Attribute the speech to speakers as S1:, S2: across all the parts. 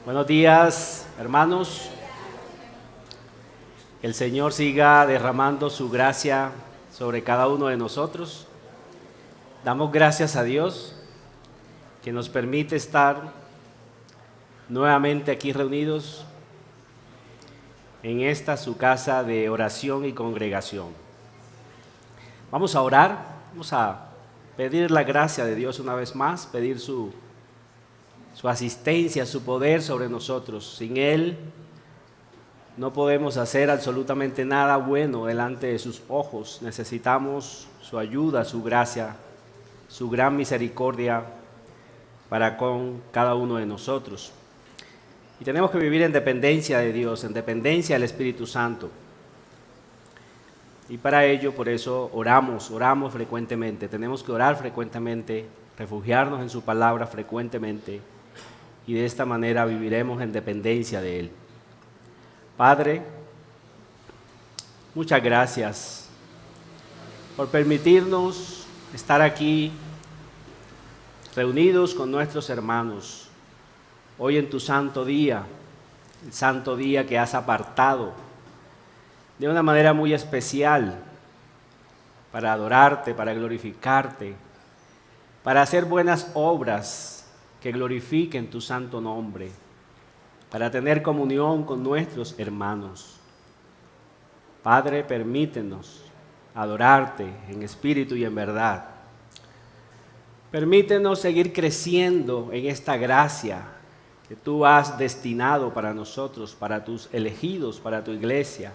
S1: Buenos días, hermanos. Que el Señor siga derramando su gracia sobre cada uno de nosotros. Damos gracias a Dios que nos permite estar nuevamente aquí reunidos en esta su casa de oración y congregación. Vamos a orar, vamos a pedir la gracia de Dios una vez más, pedir su asistencia, su poder sobre nosotros. Sin Él no podemos hacer absolutamente nada bueno delante de sus ojos. Necesitamos su ayuda, su gracia, su gran misericordia para con cada uno de nosotros. Y tenemos que vivir en dependencia de Dios, en dependencia del Espíritu Santo. Y para ello, por eso oramos frecuentemente. Tenemos que orar frecuentemente, refugiarnos en su palabra frecuentemente. Y de esta manera viviremos en dependencia de Él. Padre, muchas gracias por permitirnos estar aquí reunidos con nuestros hermanos hoy en tu santo día, el santo día que has apartado de una manera muy especial para adorarte, para glorificarte, para hacer buenas obras que glorifiquen tu santo nombre, para tener comunión con nuestros hermanos. Padre, permítenos adorarte en espíritu y en verdad. Permítenos seguir creciendo en esta gracia que tú has destinado para nosotros, para tus elegidos, para tu iglesia.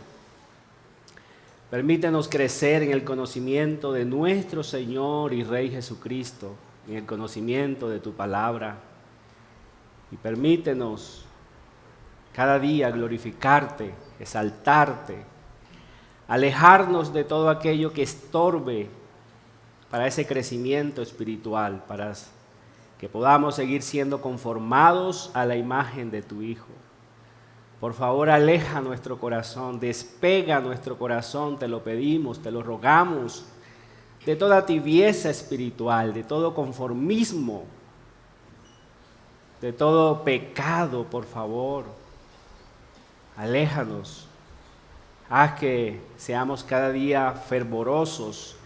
S1: Permítenos crecer en el conocimiento de nuestro Señor y Rey Jesucristo, en el conocimiento de tu palabra. Y permítenos cada día glorificarte, exaltarte, alejarnos de todo aquello que estorbe para ese crecimiento espiritual, para que podamos seguir siendo conformados a la imagen de tu Hijo. Por favor, aleja nuestro corazón, despega nuestro corazón, te lo pedimos, te lo rogamos, de toda tibieza espiritual, de todo conformismo, de todo pecado, por favor. Aléjanos, haz que seamos cada día fervorosos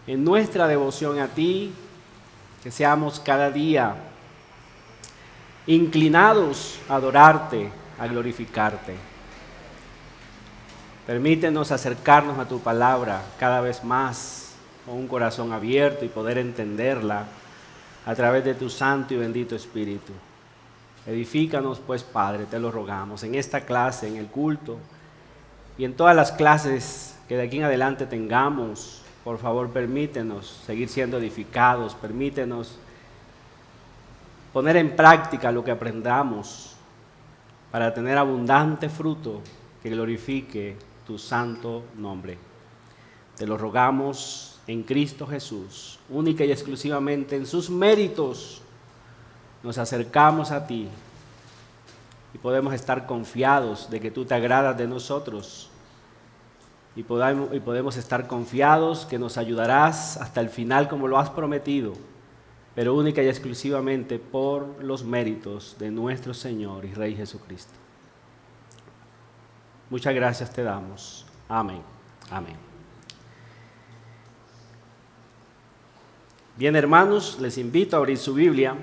S1: en nuestra devoción a ti, que seamos cada día inclinados a adorarte, a glorificarte. Permítenos acercarnos a tu palabra cada vez más con un corazón abierto y poder entenderla a través de tu santo y bendito Espíritu. Edifícanos pues, Padre, te lo rogamos, en esta clase, en el culto y en todas las clases que de aquí en adelante tengamos. Por favor, permítenos seguir siendo edificados, permítenos poner en práctica lo que aprendamos para tener abundante fruto que glorifique tu santo nombre. Te lo rogamos en Cristo Jesús, única y exclusivamente en sus méritos. Nos acercamos a ti y podemos estar confiados de que tú te agradas de nosotros y podemos estar confiados que nos ayudarás hasta el final como lo has prometido, pero única y exclusivamente por los méritos de nuestro Señor y Rey Jesucristo. Muchas gracias te damos. Amén. Amén. Bien, hermanos, les invito a abrir su Biblia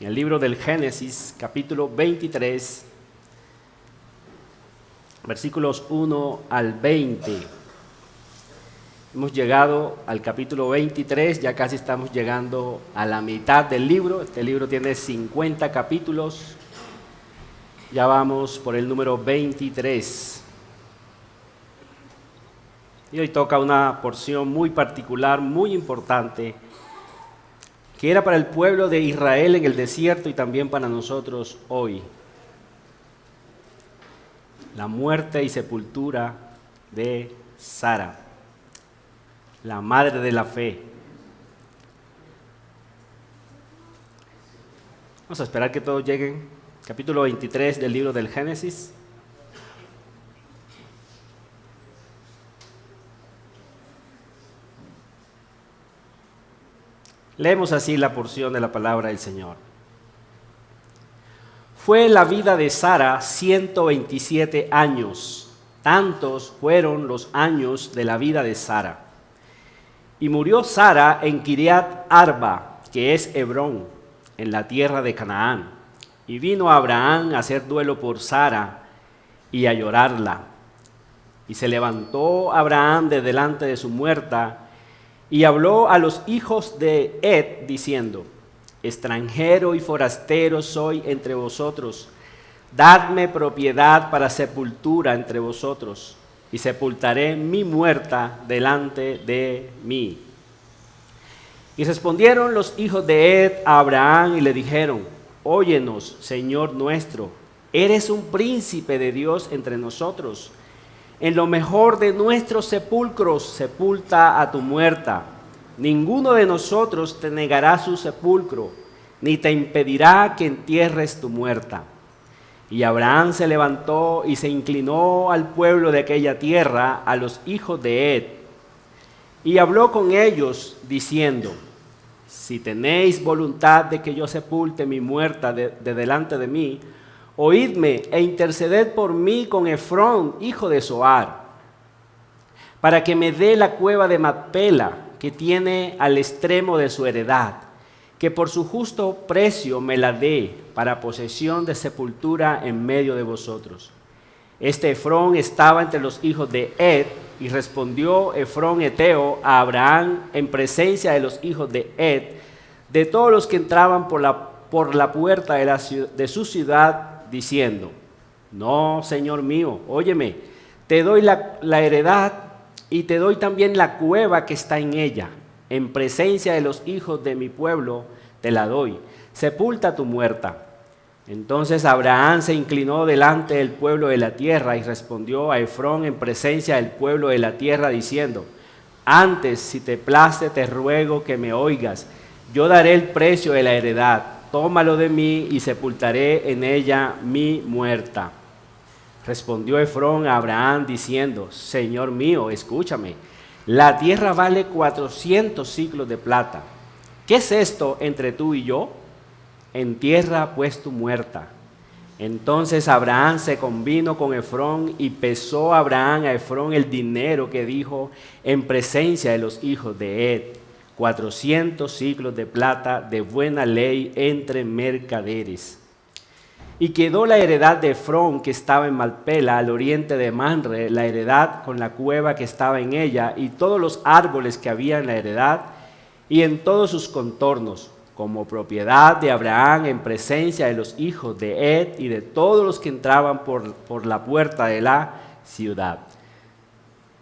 S1: en el libro del Génesis, capítulo 23, versículos 1 al 20. Hemos llegado al capítulo 23, ya casi estamos llegando a la mitad del libro. Este libro tiene 50 capítulos. Ya vamos por el número 23. Y hoy toca una porción muy particular, muy importante, que era para el pueblo de Israel en el desierto y también para nosotros hoy. La muerte y sepultura de Sara, la madre de la fe. Vamos a esperar que todos lleguen. Capítulo 23 del libro del Génesis. Leemos así la porción de la palabra del Señor. Fue la vida de Sara 127 años. Tantos fueron los años de la vida de Sara. Y murió Sara en Kiriat Arba, que es Hebrón, en la tierra de Canaán. Y vino Abraham a hacer duelo por Sara y a llorarla. Y se levantó Abraham de delante de su muerta y habló a los hijos de Het, diciendo: extranjero y forastero soy entre vosotros, dadme propiedad para sepultura entre vosotros, y sepultaré mi muerta delante de mí. Y respondieron los hijos de Het a Abraham y le dijeron: óyenos, Señor nuestro, eres un príncipe de Dios entre nosotros. En lo mejor de nuestros sepulcros sepulta a tu muerta. Ninguno de nosotros te negará su sepulcro, ni te impedirá que entierres tu muerta. Y Abraham se levantó y se inclinó al pueblo de aquella tierra, a los hijos de Het, y habló con ellos, diciendo: si tenéis voluntad de que yo sepulte mi muerta de delante de mí, oídme e interceded por mí con Efrón, hijo de Zohar, para que me dé la cueva de Macpela, que tiene al extremo de su heredad, que por su justo precio me la dé para posesión de sepultura en medio de vosotros. Este Efrón estaba entre los hijos de Het, y respondió Efrón heteo a Abraham en presencia de los hijos de Het, de todos los que entraban por la puerta de su ciudad, diciendo: no, Señor mío, óyeme, te doy la heredad y te doy también la cueva que está en ella. En presencia de los hijos de mi pueblo te la doy. Sepulta tu muerta. Entonces Abraham se inclinó delante del pueblo de la tierra y respondió a Efrón en presencia del pueblo de la tierra, diciendo: antes, si te place, te ruego que me oigas. Yo daré el precio de la heredad. Tómalo de mí y sepultaré en ella mi muerta. Respondió Efrón a Abraham diciendo: Señor mío, escúchame. La tierra vale 400 siclos de plata. ¿Qué es esto entre tú y yo? Entierra pues tu muerta. Entonces Abraham se convino con Efrón y pesó Abraham a Efrón el dinero que dijo en presencia de los hijos de Het: 400 siclos de plata de buena ley entre mercaderes. Y quedó la heredad de Efrón, que estaba en Macpela, al oriente de Manre, la heredad con la cueva que estaba en ella, y todos los árboles que había en la heredad, y en todos sus contornos, como propiedad de Abraham en presencia de los hijos de Het y de todos los que entraban por la puerta de la ciudad.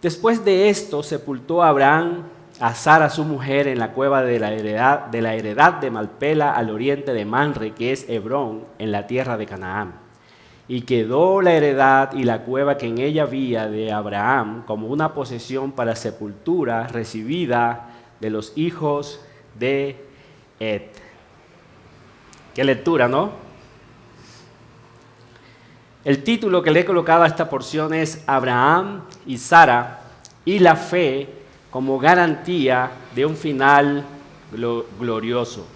S1: Después de esto sepultó Abraham a Sara su mujer en la cueva de la heredad de Macpela, al oriente de Manre, que es Hebrón, en la tierra de Canaán. Y quedó la heredad y la cueva que en ella había de Abraham como una posesión para sepultura recibida de los hijos de Het. Qué lectura, ¿no? El título que le he colocado a esta porción es Abraham y Sara y la fe como garantía de un final glorioso.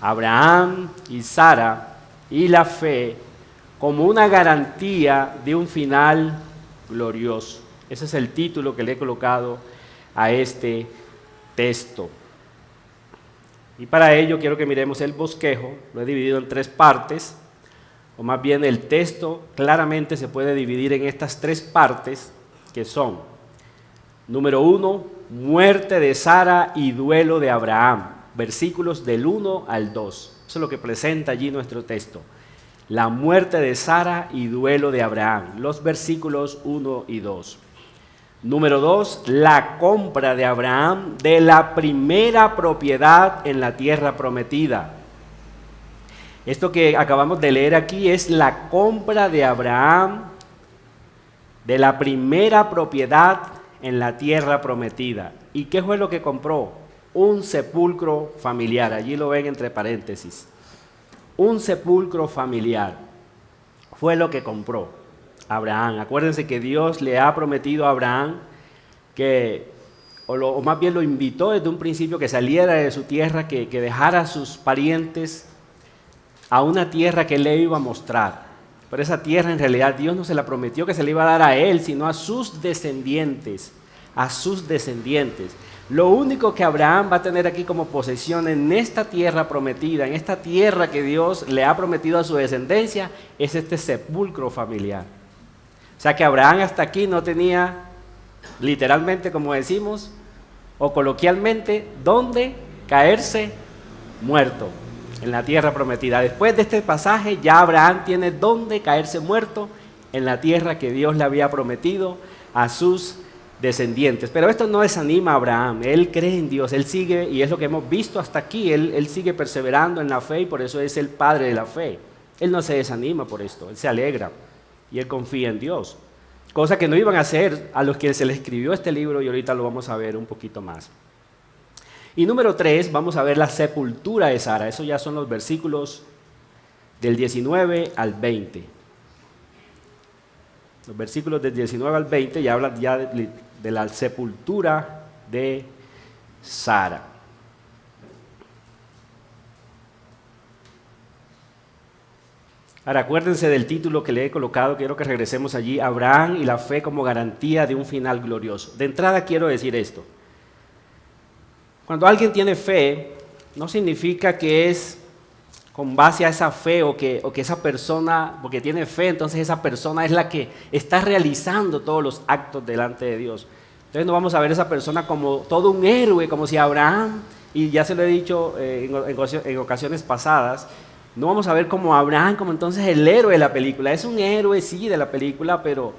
S1: Abraham y Sara y la fe como una garantía de un final glorioso. Ese es el título que le he colocado a este texto. Y para ello quiero que miremos el bosquejo. Lo he dividido en 3 partes, o más bien el texto claramente se puede dividir en estas 3 partes, que son: número 1, muerte de Sara y duelo de Abraham, versículos del 1 al 2. Eso es lo que presenta allí nuestro texto. La muerte de Sara y duelo de Abraham, los versículos 1 y 2. Número 2, la compra de Abraham de la primera propiedad en la tierra prometida. Esto que acabamos de leer aquí es la compra de Abraham de la primera propiedad en la tierra prometida. ¿Y qué fue lo que compró? Un sepulcro familiar. Allí lo ven entre paréntesis. Un sepulcro familiar fue lo que compró Abraham. Acuérdense que Dios le ha prometido a Abraham o más bien lo invitó desde un principio, que saliera de su tierra, que dejara a sus parientes, a una tierra que Él le iba a mostrar. Pero esa tierra en realidad Dios no se la prometió que se le iba a dar a Él, sino a sus descendientes, a sus descendientes. Lo único que Abraham va a tener aquí como posesión en esta tierra prometida, en esta tierra que Dios le ha prometido a su descendencia, es este sepulcro familiar. O sea que Abraham hasta aquí no tenía, literalmente como decimos, o coloquialmente, dónde caerse muerto en la tierra prometida. Después de este pasaje ya Abraham tiene dónde caerse muerto en la tierra que Dios le había prometido a sus descendientes. Pero esto no desanima a Abraham, él cree en Dios, él sigue, y es lo que hemos visto hasta aquí, él sigue perseverando en la fe y por eso es el padre de la fe. Él no se desanima por esto, él se alegra y él confía en Dios. Cosa que no iban a hacer a los que se les escribió este libro y ahorita lo vamos a ver un poquito más. Y número 3, vamos a ver la sepultura de Sara. Eso ya son los versículos del 19 al 20. Los versículos del 19 al 20 ya hablan ya de la sepultura de Sara. Ahora acuérdense del título que le he colocado, quiero que regresemos allí, Abraham y la fe como garantía de un final glorioso. De entrada quiero decir esto. Cuando alguien tiene fe, no significa que es con base a esa fe o que esa persona, porque tiene fe, entonces esa persona es la que está realizando todos los actos delante de Dios. Entonces no vamos a ver a esa persona como todo un héroe, como si Abraham, y ya se lo he dicho en ocasiones pasadas, no vamos a ver como Abraham como entonces el héroe de la película. Es un héroe, sí, de la película, pero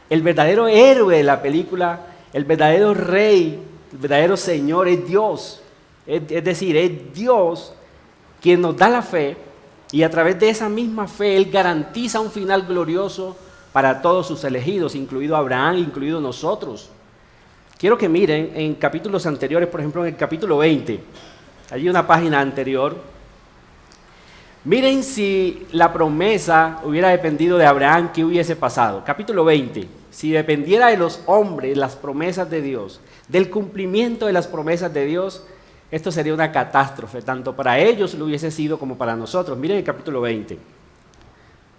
S1: el verdadero héroe de la película, el verdadero rey, el verdadero Señor es Dios. Es decir, es Dios quien nos da la fe y a través de esa misma fe Él garantiza un final glorioso para todos sus elegidos, incluido Abraham, incluido nosotros. Quiero que miren en capítulos anteriores, por ejemplo en el capítulo 20, allí una página anterior. Miren si la promesa hubiera dependido de Abraham, ¿qué hubiese pasado? Capítulo 20, si dependiera de los hombres las promesas de Dios, del cumplimiento de las promesas de Dios, esto sería una catástrofe, tanto para ellos lo hubiese sido como para nosotros. Miren el capítulo 20,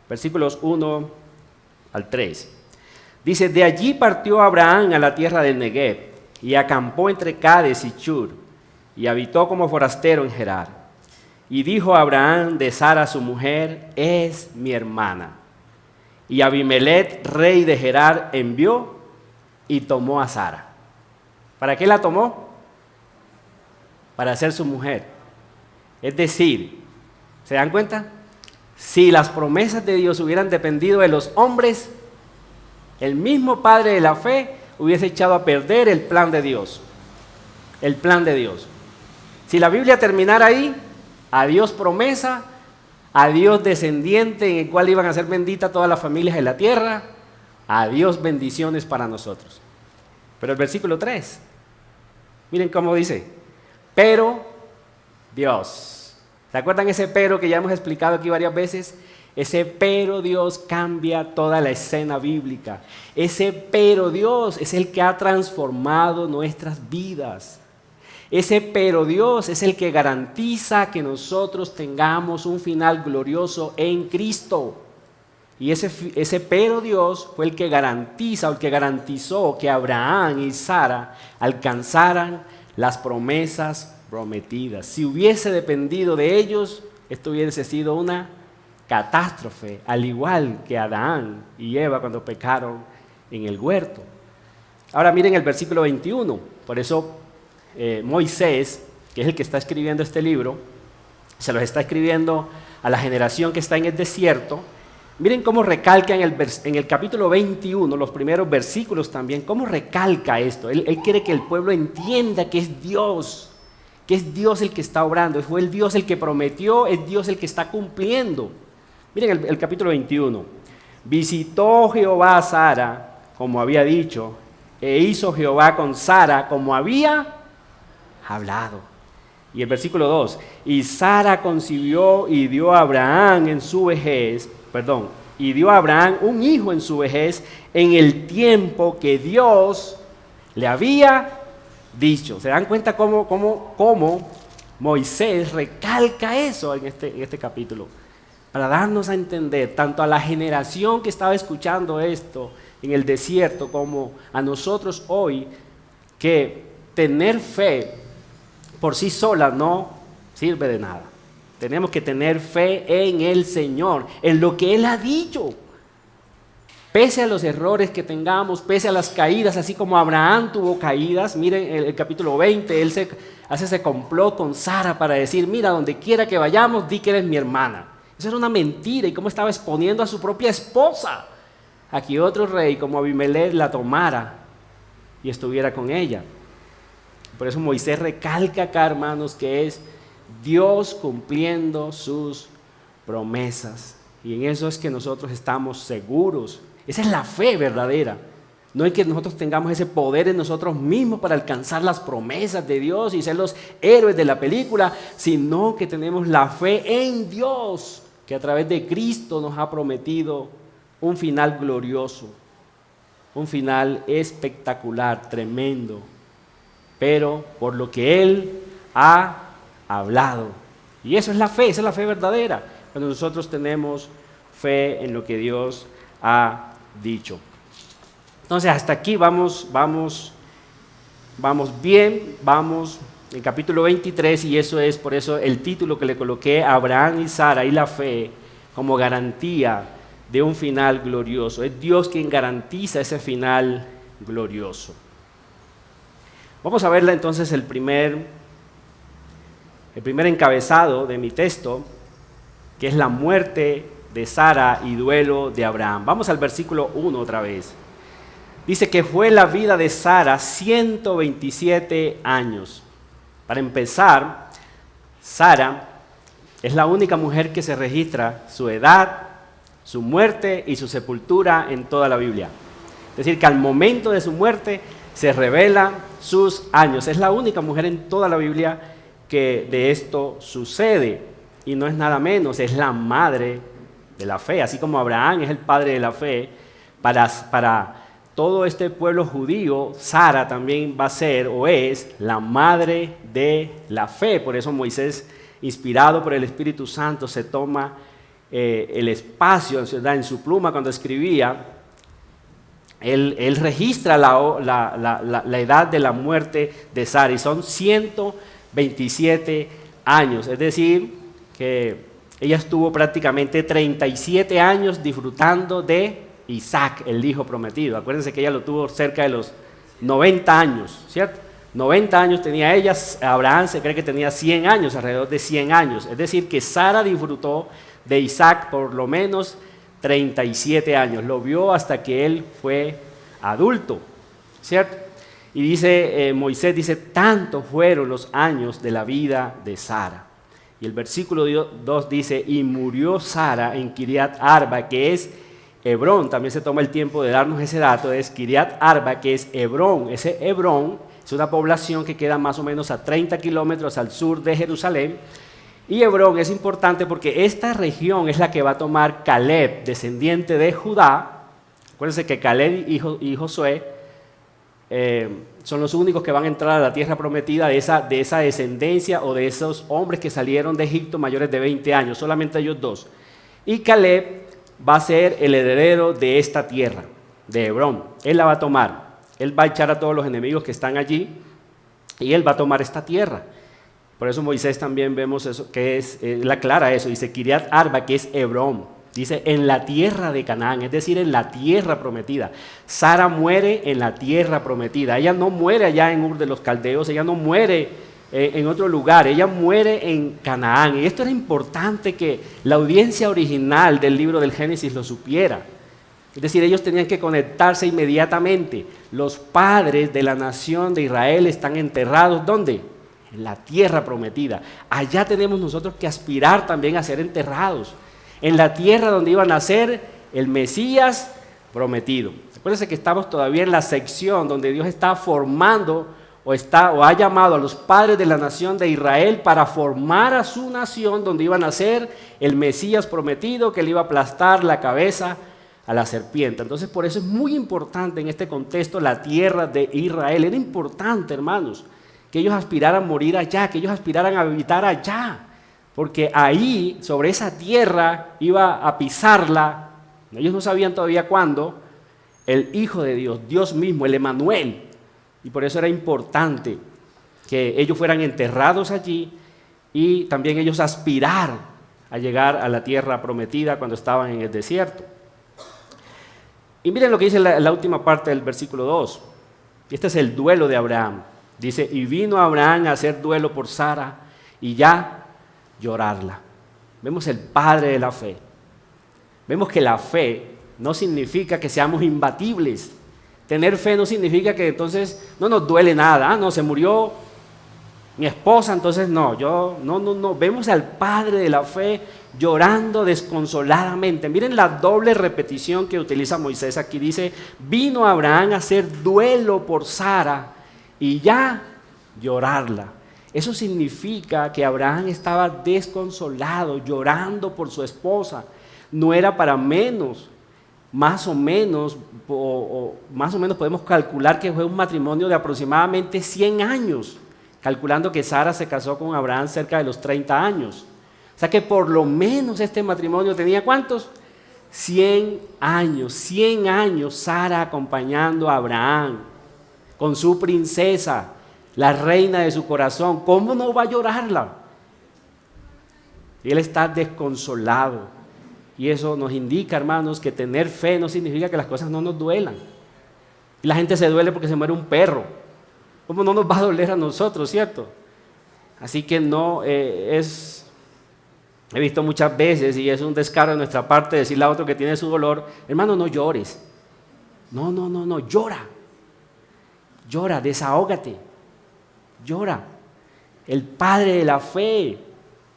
S1: versículos 1 al 3. Dice, de allí partió Abraham a la tierra del Negev, y acampó entre Cades y Chur, y habitó como forastero en Gerar. Y dijo Abraham de Sara su mujer, es mi hermana. Y Abimelech, rey de Gerar, envió y tomó a Sara. ¿Para qué la tomó? Para ser su mujer. Es decir, ¿se dan cuenta? Si las promesas de Dios hubieran dependido de los hombres, el mismo padre de la fe hubiese echado a perder el plan de Dios. El plan de Dios. Si la Biblia terminara ahí, adiós promesa, adiós descendiente en el cual iban a ser benditas todas las familias de la tierra, adiós bendiciones para nosotros. Pero el versículo 3, miren cómo dice, pero Dios. ¿Se acuerdan ese pero que ya hemos explicado aquí varias veces? Ese pero Dios cambia toda la escena bíblica. Ese pero Dios es el que ha transformado nuestras vidas. Ese pero Dios es el que garantiza que nosotros tengamos un final glorioso en Cristo. Y ese pero Dios fue el que garantiza, o el que garantizó que Abraham y Sara alcanzaran las promesas prometidas. Si hubiese dependido de ellos, esto hubiese sido una catástrofe, al igual que Adán y Eva cuando pecaron en el huerto. Ahora miren el versículo 21, por eso Moisés, que es el que está escribiendo este libro, se los está escribiendo a la generación que está en el desierto. Miren cómo recalca en el capítulo 21, los primeros versículos también, cómo recalca esto. Él quiere que el pueblo entienda que es Dios el que está obrando, fue el Dios el que prometió, es Dios el que está cumpliendo. Miren el capítulo 21. Visitó Jehová a Sara, como había dicho, e hizo Jehová con Sara como había hablado. Y el versículo 2, y Sara concibió y dio a Abraham en su vejez, y dio a Abraham un hijo en su vejez en el tiempo que Dios le había dicho. ¿Se dan cuenta cómo Moisés recalca eso en este capítulo? para darnos a entender tanto a la generación que estaba escuchando esto en el desierto como a nosotros hoy, que tener fe por sí sola no sirve de nada. Tenemos que tener fe en el Señor, en lo que Él ha dicho. Pese a los errores que tengamos, pese a las caídas, así como Abraham tuvo caídas. Miren el capítulo 20, él hace ese complot con Sara para decir, mira, donde quiera que vayamos, di que eres mi hermana. Eso era una mentira, y cómo estaba exponiendo a su propia esposa a que otro rey como Abimelech la tomara y estuviera con ella. Por eso Moisés recalca acá, hermanos, que es Dios cumpliendo sus promesas. Y en eso es que nosotros estamos seguros. Esa es la fe verdadera. No es que nosotros tengamos ese poder en nosotros mismos para alcanzar las promesas de Dios y ser los héroes de la película, sino que tenemos la fe en Dios, que a través de Cristo nos ha prometido un final glorioso, un final espectacular, tremendo, pero por lo que Él ha hablado. Y eso es la fe, esa es la fe verdadera, cuando nosotros tenemos fe en lo que Dios ha dicho. Entonces hasta aquí vamos bien, vamos en capítulo 23, y eso es por eso el título que le coloqué, Abraham y Sara y la fe, como garantía de un final glorioso. Es Dios quien garantiza ese final glorioso. Vamos a verla entonces el primer encabezado de mi texto, que es la muerte de Sara y duelo de Abraham. Vamos al versículo 1 otra vez. Dice que fue la vida de Sara 127 años. Para empezar, Sara es la única mujer que se registra su edad, su muerte y su sepultura en toda la Biblia. Es decir, que al momento de su muerte se revelan sus años. Es la única mujer en toda la Biblia que de esto sucede. Y no es nada menos, es la madre de la fe. Así como Abraham es el padre de la fe, para todo este pueblo judío, Sara también va a ser o es la madre de la fe. Por eso Moisés, inspirado por el Espíritu Santo, se toma el espacio en su pluma cuando escribía. Él registra la edad de la muerte de Sara, y son 127 años. Es decir, que ella estuvo prácticamente 37 años disfrutando de Isaac, el hijo prometido. Acuérdense que ella lo tuvo cerca de los 90 años, ¿cierto? 90 años tenía ella, Abraham se cree que tenía 100 años, alrededor de 100 años. Es decir, que Sara disfrutó de Isaac por lo menos 37 años. Lo vio hasta que él fue adulto, ¿cierto? Y dice, Moisés dice, tanto fueron los años de la vida de Sara. Y el versículo 2 dice, y murió Sara en Kiriat Arba, que es Hebrón. También se toma el tiempo de darnos ese dato, es Kiriat Arba, que es Hebrón. Ese Hebrón es una población que queda más o menos a 30 kilómetros al sur de Jerusalén. Y Hebrón es importante porque esta región es la que va a tomar Caleb, descendiente de Judá. Acuérdense que Caleb y Josué son los únicos que van a entrar a la tierra prometida de esa descendencia, o de esos hombres que salieron de Egipto mayores de 20 años, solamente ellos dos. Y Caleb va a ser el heredero de esta tierra, de Hebrón. Él la va a tomar, él va a echar a todos los enemigos que están allí, y él va a tomar esta tierra. Por eso Moisés también vemos eso, que él aclara eso, dice Kiriat Arba, que es Hebrón. Dice, en la tierra de Canaán, es decir, en la tierra prometida. Sara muere en la tierra prometida. Ella no muere allá en Ur de los Caldeos, ella no muere en otro lugar, ella muere en Canaán. Y esto era importante que la audiencia original del libro del Génesis lo supiera. Es decir, ellos tenían que conectarse inmediatamente. Los padres de la nación de Israel están enterrados, ¿dónde? En la tierra prometida. Allá tenemos nosotros que aspirar también a ser enterrados, en la tierra donde iba a nacer el Mesías prometido. Acuérdense que estamos todavía en la sección donde Dios está formando o ha llamado a los padres de la nación de Israel para formar a su nación donde iba a nacer el Mesías prometido, que le iba a aplastar la cabeza a la serpiente. Entonces, por eso es muy importante en este contexto la tierra de Israel. Era importante, hermanos, que ellos aspiraran a morir allá, que ellos aspiraran a habitar allá. porque ahí, sobre esa tierra, iba a pisarla, ellos no sabían todavía cuándo, el Hijo de Dios, Dios mismo, el Emmanuel. Y por eso era importante que ellos fueran enterrados allí y también ellos aspirar a llegar a la tierra prometida cuando estaban en el desierto. Y miren lo que dice la última parte del versículo 2. Este es el duelo de Abraham. Dice, y vino Abraham a hacer duelo por Sara y ya llorarla. Vemos el padre de la fe. Vemos que la fe no significa que seamos imbatibles. Tener fe no significa que entonces no nos duele nada. No, se murió mi esposa, entonces no. Vemos al padre de la fe llorando desconsoladamente. Miren la doble repetición que utiliza Moisés aquí. Dice, vino Abraham a hacer duelo por Sara y ya llorarla. Eso significa que Abraham estaba desconsolado, llorando por su esposa. No era para menos. Más o menos podemos calcular que fue un matrimonio de aproximadamente 100 años, calculando que Sara se casó con Abraham cerca de los 30 años. O sea que por lo menos este matrimonio tenía ¿cuántos? 100 años, 100 años Sara acompañando a Abraham con su princesa, la reina de su corazón. ¿Cómo no va a llorarla? Y él está desconsolado. Y eso nos indica, hermanos, que tener fe no significa que las cosas no nos duelan. Y la gente se duele porque se muere un perro. ¿Cómo no nos va a doler a nosotros, cierto? Así que no he visto muchas veces, y es un descaro de nuestra parte decirle a otro que tiene su dolor, hermano, no llores. No, llora. Llora, desahógate. Llora. El padre de la fe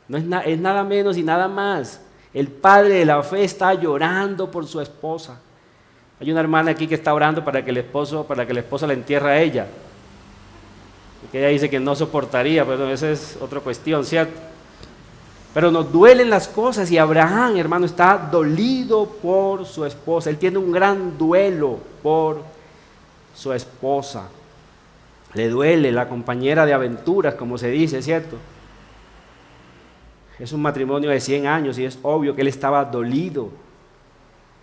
S1: no es nada menos y nada más. El padre de la fe está llorando por su esposa. Hay una hermana aquí que está orando para que el esposo la entierre a ella. Porque ella dice que no soportaría, pero esa es otra cuestión, ¿cierto? Pero nos duelen las cosas y Abraham, hermano, está dolido por su esposa. Él tiene un gran duelo por su esposa. Le duele la compañera de aventuras, como se dice, ¿cierto? Es un matrimonio de 100 años y es obvio que él estaba dolido.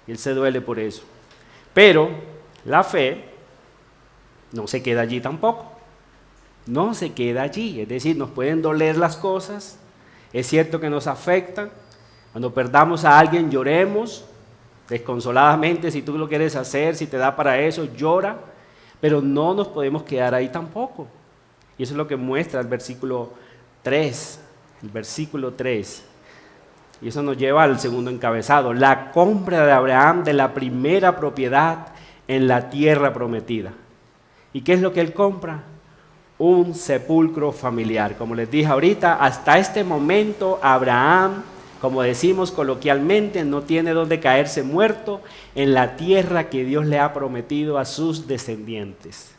S1: Y él se duele por eso. Pero la fe no se queda allí tampoco. No se queda allí. Es decir, nos pueden doler las cosas. Es cierto que nos afectan. Cuando perdamos a alguien, lloremos desconsoladamente. Si tú lo quieres hacer, si te da para eso, llora. Pero no nos podemos quedar ahí tampoco. Y eso es lo que muestra el versículo 3. El versículo 3, y eso nos lleva al segundo encabezado, la compra de Abraham de la primera propiedad en la tierra prometida. ¿Y qué es lo que él compra? Un sepulcro familiar. Como les dije ahorita, hasta este momento Abraham, como decimos coloquialmente, no tiene donde caerse muerto en la tierra que Dios le ha prometido a sus descendientes.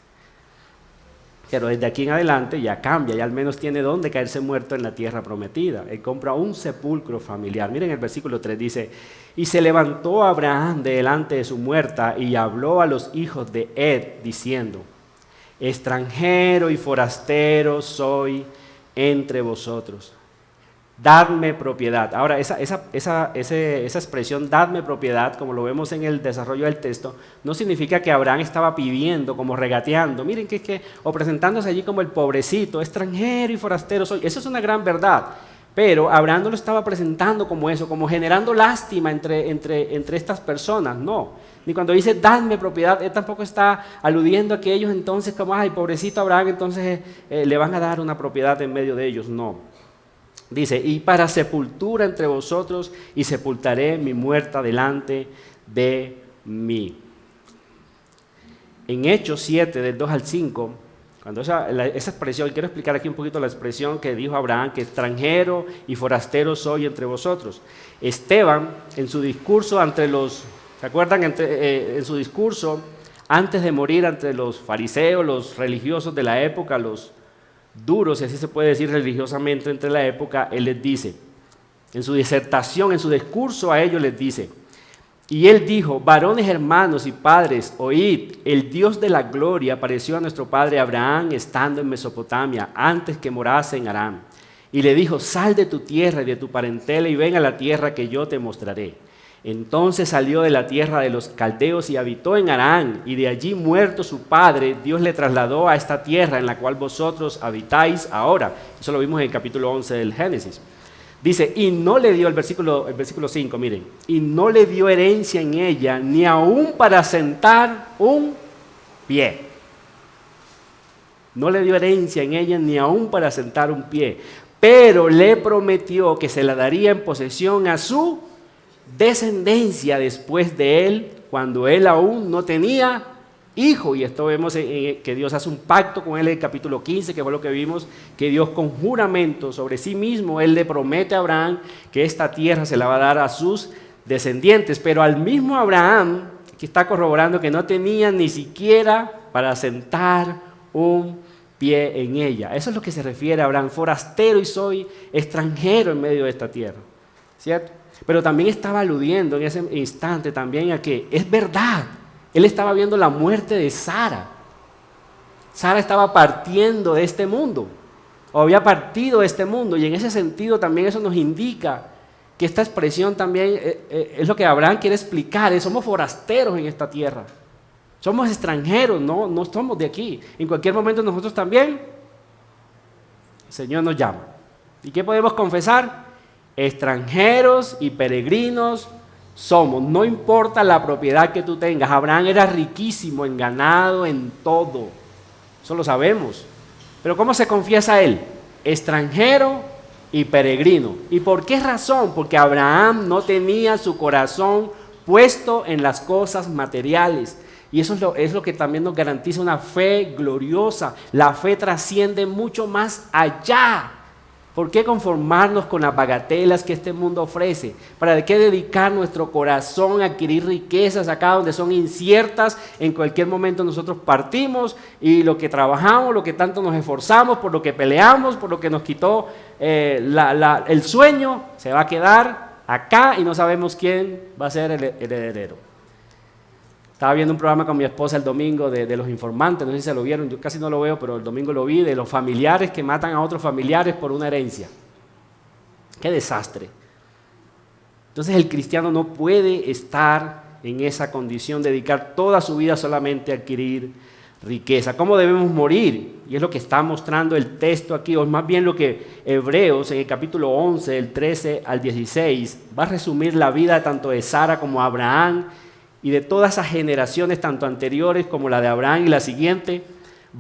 S1: Pero desde aquí en adelante ya cambia, ya al menos tiene donde caerse muerto en la tierra prometida. Él compra un sepulcro familiar. Miren el versículo 3, dice, y se levantó Abraham de delante de su muerta y habló a los hijos de Ed, diciendo, extranjero y forastero soy entre vosotros. Dadme propiedad. Ahora, esa expresión, dadme propiedad, como lo vemos en el desarrollo del texto, no significa que Abraham estaba pidiendo, como regateando, miren o presentándose allí como el pobrecito, extranjero y forastero soy. Eso es una gran verdad, pero Abraham no lo estaba presentando como eso, como generando lástima entre estas personas, no. Ni cuando dice, dadme propiedad, él tampoco está aludiendo a que ellos entonces, como, ay, pobrecito Abraham, entonces le van a dar una propiedad en medio de ellos, no. Dice, y para sepultura entre vosotros, y sepultaré mi muerta delante de mí. En Hechos 7, del 2 al 5, cuando esa expresión, quiero explicar aquí un poquito la expresión que dijo Abraham, que extranjero y forastero soy entre vosotros. Esteban, en su discurso ¿se acuerdan? En su discurso, antes de morir ante los fariseos, los religiosos de la época, los duros, si así se puede decir religiosamente entre la época, él les dice, en su disertación, en su discurso a ellos les dice, y él dijo, varones hermanos y padres, oíd, el Dios de la gloria apareció a nuestro padre Abraham estando en Mesopotamia, antes que morase en Aram, y le dijo: sal de tu tierra y de tu parentela y ven a la tierra que yo te mostraré. Entonces salió de la tierra de los caldeos y habitó en Harán, y de allí, muerto su padre, Dios le trasladó a esta tierra en la cual vosotros habitáis ahora. Eso lo vimos en el capítulo 11 del Génesis. Dice, y no le dio, el versículo 5, miren, y no le dio herencia en ella, ni aún para sentar un pie. No le dio herencia en ella, ni aún para sentar un pie. Pero le prometió que se la daría en posesión a su descendencia después de él, cuando él aún no tenía hijo. Y esto vemos que Dios hace un pacto con él en el capítulo 15, que fue lo que vimos, que Dios con juramento sobre sí mismo, él le promete a Abraham que esta tierra se la va a dar a sus descendientes. Pero al mismo Abraham, que está corroborando que no tenía ni siquiera para sentar un pie en ella. Eso es lo que se refiere a Abraham: forastero y soy extranjero en medio de esta tierra, ¿cierto? Pero también estaba aludiendo en ese instante también a que es verdad, él estaba viendo la muerte de Sara. Sara estaba partiendo de este mundo, o había partido de este mundo, y en ese sentido también eso nos indica que esta expresión también es lo que Abraham quiere explicar: somos forasteros en esta tierra, somos extranjeros, no somos de aquí. En cualquier momento nosotros también, el Señor nos llama. ¿Y qué podemos confesar? Extranjeros y peregrinos somos, no importa la propiedad que tú tengas. Abraham era riquísimo en ganado, en todo, eso lo sabemos. Pero ¿cómo se confiesa él? Extranjero y peregrino. ¿Y por qué razón? Porque Abraham no tenía su corazón puesto en las cosas materiales. Y eso es lo que también nos garantiza una fe gloriosa. La fe trasciende mucho más allá. ¿Por qué conformarnos con las bagatelas que este mundo ofrece? ¿Para qué dedicar nuestro corazón a adquirir riquezas acá donde son inciertas? En cualquier momento nosotros partimos, y lo que trabajamos, lo que tanto nos esforzamos, por lo que peleamos, por lo que nos quitó el sueño, se va a quedar acá y no sabemos quién va a ser el heredero. Estaba viendo un programa con mi esposa el domingo de los informantes, no sé si se lo vieron, yo casi no lo veo, pero el domingo lo vi, de los familiares que matan a otros familiares por una herencia. ¡Qué desastre! Entonces el cristiano no puede estar en esa condición, dedicar toda su vida solamente a adquirir riqueza. ¿Cómo debemos morir? Y es lo que está mostrando el texto aquí, o más bien lo que Hebreos en el capítulo 11, del 13 al 16, va a resumir la vida tanto de Sara como Abraham, y de todas esas generaciones, tanto anteriores como la de Abraham y la siguiente.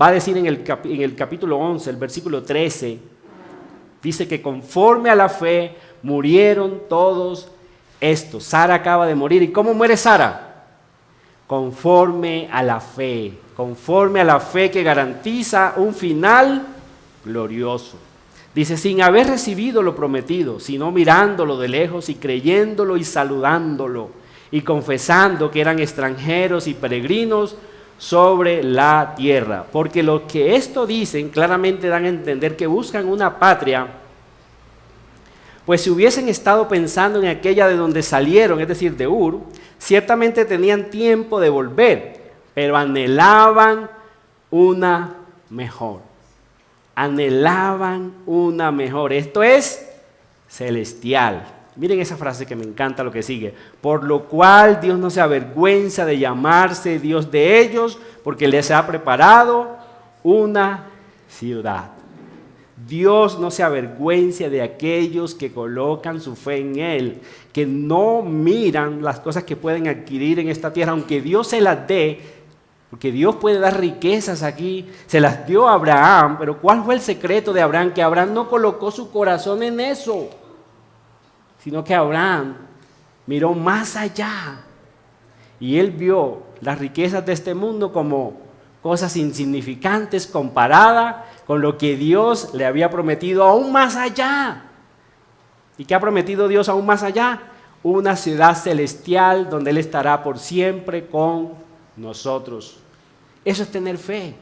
S1: Va a decir en el capítulo 11, el versículo 13, dice que conforme a la fe murieron todos estos. Sara acaba de morir. ¿Y cómo muere Sara? Conforme a la fe que garantiza un final glorioso. Dice, sin haber recibido lo prometido, sino mirándolo de lejos y creyéndolo y saludándolo, y confesando que eran extranjeros y peregrinos sobre la tierra. Porque lo que esto dicen claramente dan a entender que buscan una patria, pues si hubiesen estado pensando en aquella de donde salieron, es decir, de Ur, ciertamente tenían tiempo de volver, pero anhelaban una mejor. Anhelaban una mejor. Esto es celestial. Miren esa frase que me encanta, lo que sigue. Por lo cual Dios no se avergüenza de llamarse Dios de ellos, porque les ha preparado una ciudad. Dios no se avergüenza de aquellos que colocan su fe en Él, que no miran las cosas que pueden adquirir en esta tierra, aunque Dios se las dé, porque Dios puede dar riquezas aquí, se las dio a Abraham. Pero ¿cuál fue el secreto de Abraham? Que Abraham no colocó su corazón en eso, sino que Abraham miró más allá y él vio las riquezas de este mundo como cosas insignificantes comparadas con lo que Dios le había prometido aún más allá. ¿Y qué ha prometido Dios aún más allá? Una ciudad celestial donde Él estará por siempre con nosotros. Eso es tener fe.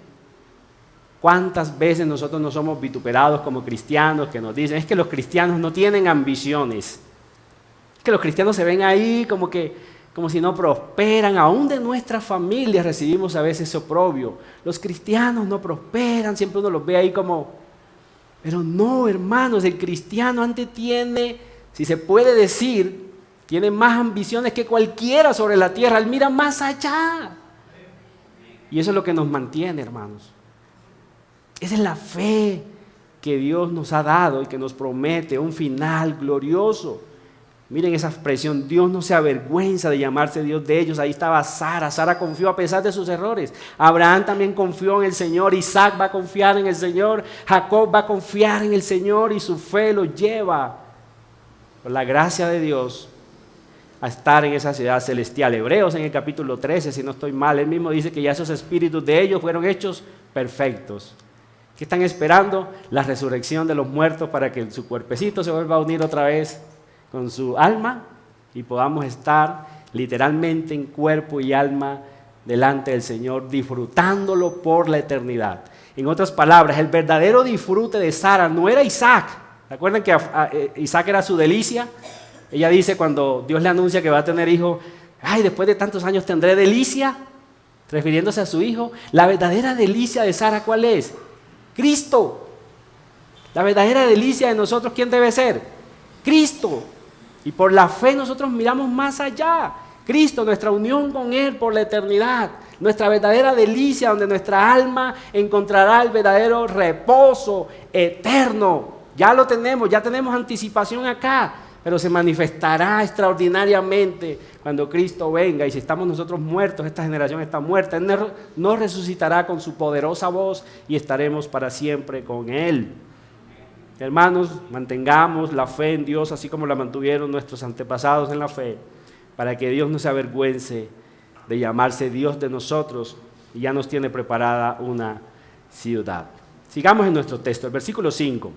S1: ¿Cuántas veces nosotros no somos vituperados como cristianos, que nos dicen, es que los cristianos no tienen ambiciones? Es que los cristianos se ven ahí como si no prosperan. Aún de nuestras familias recibimos a veces oprobio. Los cristianos no prosperan, siempre uno los ve ahí como Pero no, hermanos, el cristiano antes tiene, si se puede decir, tiene más ambiciones que cualquiera sobre la tierra. Él mira más allá. Y eso es lo que nos mantiene, hermanos. Esa es la fe que Dios nos ha dado y que nos promete un final glorioso. Miren esa expresión, Dios no se avergüenza de llamarse Dios de ellos. Ahí estaba Sara. Sara confió a pesar de sus errores. Abraham también confió en el Señor. Isaac va a confiar en el Señor. Jacob va a confiar en el Señor y su fe lo lleva, por la gracia de Dios, a estar en esa ciudad celestial. Hebreos en el capítulo 13, si no estoy mal, él mismo dice que ya esos espíritus de ellos fueron hechos perfectos. ¿Qué están esperando? La resurrección de los muertos para que su cuerpecito se vuelva a unir otra vez con su alma y podamos estar literalmente en cuerpo y alma delante del Señor, disfrutándolo por la eternidad. En otras palabras, el verdadero disfrute de Sara no era Isaac. ¿Recuerdan que Isaac era su delicia? Ella dice cuando Dios le anuncia que va a tener hijo, ay, después de tantos años tendré delicia, refiriéndose a su hijo. La verdadera delicia de Sara, ¿cuál es? Cristo. La verdadera delicia de nosotros, ¿quién debe ser? Cristo. Y por la fe nosotros miramos más allá. Cristo, nuestra unión con Él por la eternidad. Nuestra verdadera delicia, donde nuestra alma encontrará el verdadero reposo eterno. Ya lo tenemos, ya tenemos anticipación acá, pero se manifestará extraordinariamente cuando Cristo venga. Y si estamos nosotros muertos, esta generación está muerta, Él nos resucitará con su poderosa voz y estaremos para siempre con Él. Hermanos, mantengamos la fe en Dios así como la mantuvieron nuestros antepasados en la fe, para que Dios no se avergüence de llamarse Dios de nosotros y ya nos tiene preparada una ciudad. Sigamos en nuestro texto, el versículo 5.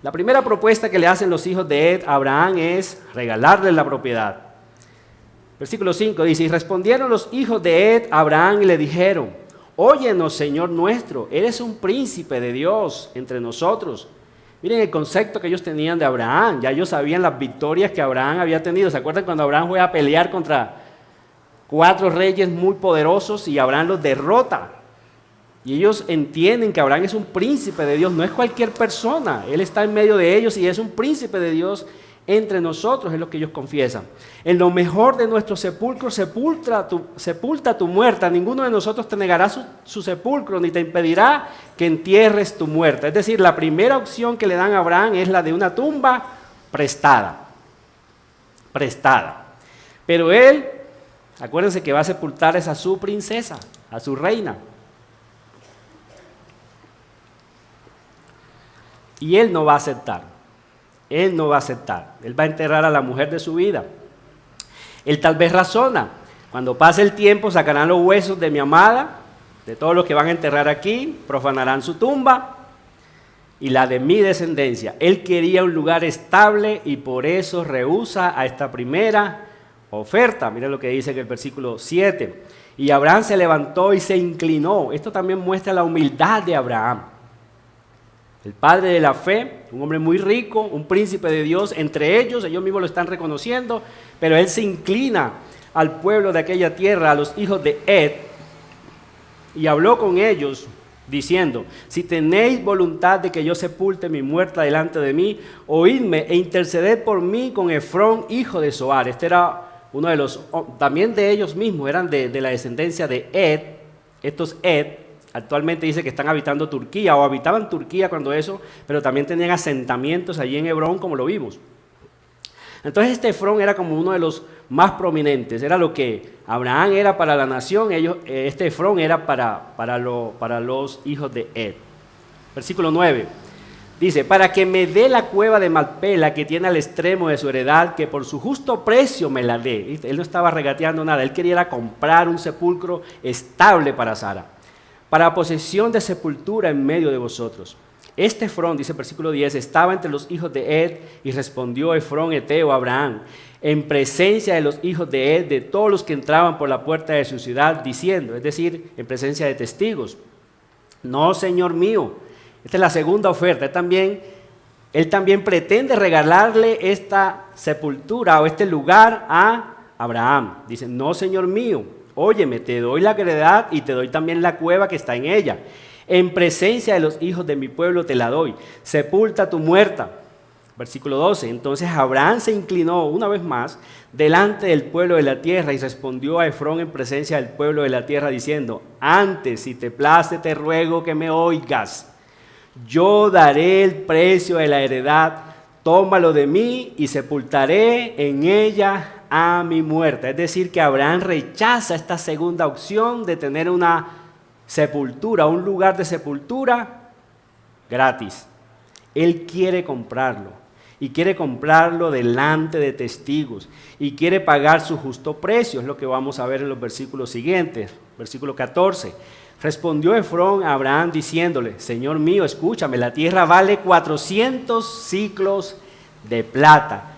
S1: La primera propuesta que le hacen los hijos de Ed a Abraham es regalarle la propiedad. Versículo 5 dice, y respondieron los hijos de Ed a Abraham y le dijeron, óyenos, Señor nuestro, eres un príncipe de Dios entre nosotros. Miren el concepto que ellos tenían de Abraham, ya ellos sabían las victorias que Abraham había tenido. ¿Se acuerdan cuando Abraham fue a pelear contra 4 reyes muy poderosos y Abraham los derrota? Y ellos entienden que Abraham es un príncipe de Dios, no es cualquier persona. Él está en medio de ellos y es un príncipe de Dios entre nosotros, es lo que ellos confiesan. En lo mejor de nuestro sepulcro sepulta tu muerta. Ninguno de nosotros te negará su sepulcro, ni te impedirá que entierres tu muerta. Es decir, la primera opción que le dan a Abraham es la de una tumba prestada. Prestada. Pero él, acuérdense que va a sepultar a su princesa, a su reina. Y él no va a aceptar. Él no va a aceptar. Él va a enterrar a la mujer de su vida. Él tal vez razona. Cuando pase el tiempo sacarán los huesos de mi amada, de todos los que van a enterrar aquí, profanarán su tumba y la de mi descendencia. Él quería un lugar estable y por eso rehúsa a esta primera oferta. Miren lo que dice en el versículo 7. Y Abraham se levantó y se inclinó. Esto también muestra la humildad de Abraham. El padre de la fe, un hombre muy rico, un príncipe de Dios, entre ellos mismos lo están reconociendo, pero él se inclina al pueblo de aquella tierra, a los hijos de Ed, y habló con ellos diciendo, si tenéis voluntad de que yo sepulte mi muerta delante de mí, oídme e interceded por mí con Efrón, hijo de Zoar. Este era uno de los, también de ellos mismos, eran de la descendencia de Ed, estos Ed. Actualmente dice que están habitando Turquía o habitaban Turquía cuando eso, pero también tenían asentamientos allí en Hebrón como lo vimos. Entonces este Efrón era como uno de los más prominentes, era lo que Abraham era para la nación, este Efrón era para los hijos de Ed. Versículo 9, dice, para que me dé la cueva de Macpela que tiene al extremo de su heredad, que por su justo precio me la dé. Él no estaba regateando nada, él quería comprar un sepulcro estable para Sara, para posesión de sepultura en medio de vosotros. Este Efrón, dice el versículo 10, estaba entre los hijos de Ed, y respondió Efrón heteo a Abraham, en presencia de los hijos de Ed, de todos los que entraban por la puerta de su ciudad, diciendo, es decir, en presencia de testigos, no, señor mío. Esta es la segunda oferta. Él también pretende regalarle esta sepultura o este lugar a Abraham. Dice, no, señor mío, óyeme, te doy la heredad y te doy también la cueva que está en ella. En presencia de los hijos de mi pueblo te la doy. Sepulta a tu muerta. Versículo 12. Entonces Abraham se inclinó una vez más delante del pueblo de la tierra y respondió a Efrón en presencia del pueblo de la tierra diciendo: antes, si te place, te ruego que me oigas. Yo daré el precio de la heredad, tómalo de mí y sepultaré en ella a mi muerta. Es decir, que Abraham rechaza esta segunda opción de tener una sepultura, un lugar de sepultura gratis. Él quiere comprarlo y quiere comprarlo delante de testigos y quiere pagar su justo precio, es lo que vamos a ver en los versículos siguientes. Versículo 14. Respondió Efrón a Abraham diciéndole: Señor mío, escúchame, la tierra vale 400 siclos de plata.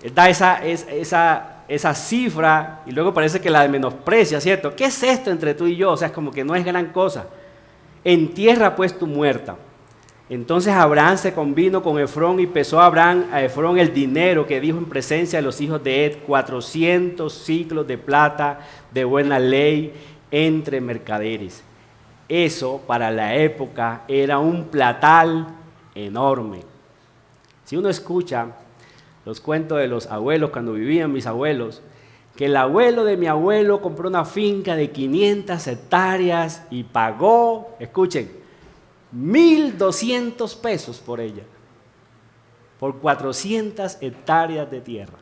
S1: Él da esa cifra y luego parece que la menosprecia, ¿cierto? ¿Qué es esto entre tú y yo? O sea, es como que no es gran cosa. Entierra pues tu muerta. Entonces Abraham se convino con Efrón y pesó a Efrón el dinero que dijo en presencia de los hijos de Ed, 400 siclos de plata de buena ley entre mercaderes. Eso para la época era un platal enorme. Si uno escucha los cuentos de los abuelos cuando vivían mis abuelos, que el abuelo de mi abuelo compró una finca de 500 hectáreas y pagó, escuchen, 1,200 pesos por ella, por 400 hectáreas de tierra.